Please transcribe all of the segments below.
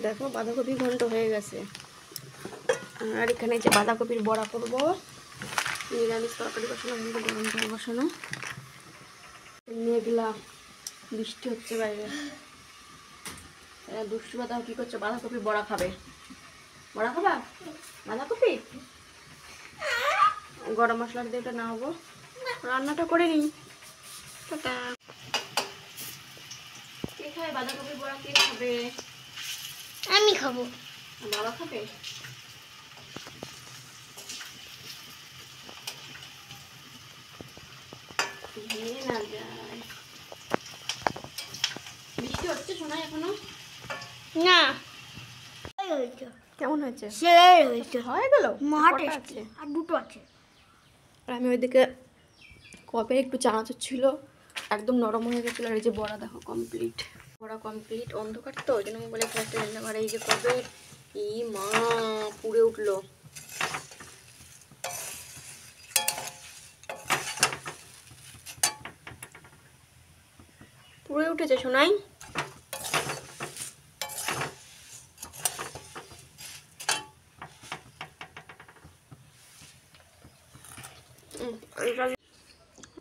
দেখো বাঁধাকপি ঘন্ট হয়ে গেছে। আর এখানে যে বাঁধাকপির বড়া করবো, নিরামিষ তরকারি বসানো, গরম জল বসানো, মেঘলা বৃষ্টি হচ্ছে বাইরে। দুষ্টু বাঁধাও কি করছে, বাঁধাকপি বড়া খাবে। বড়া খাবা বাঁধাকপি? গরম মশলা দিয়ে ওটা না হবো, রান্নাটা করে নিই। টাটা। কে খাবে বাঁধাকপি বড়া? কে খাবে? আমি খাবো। বাবা খাবে? ভেঙে না যায়। বৃষ্টি হচ্ছে শোনা এখনো? না, কেমন হয়েছে? সেই হয়েছে। হয়ে গেল? মাঠে কটা আছে আছে? আর দুটো আছে। আর আমি ওইদিকে কবে একটু চানাচুর ছিল, একদম নরম হয়ে গেছিলো। আর এই যে বড়া দেখো কমপ্লিট, বড়া কমপ্লিট। অন্ধকার তো ওই জন্য মোবাইলে ফ্ল্যাশটা নিলাম। আর এই যে কবে এই মা পুড়ে উঠলো। পুড়ে উঠেছে শোনাই।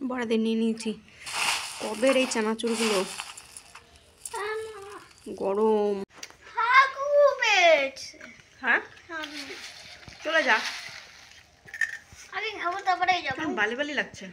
বড়া দিয়ে নিয়ে নিয়েছি। কবের এই চানাচুরগুলো, গরম। হ্যাঁ চলে যা, আমি খাবো তারপরে যাবো। বালি বালি লাগছে।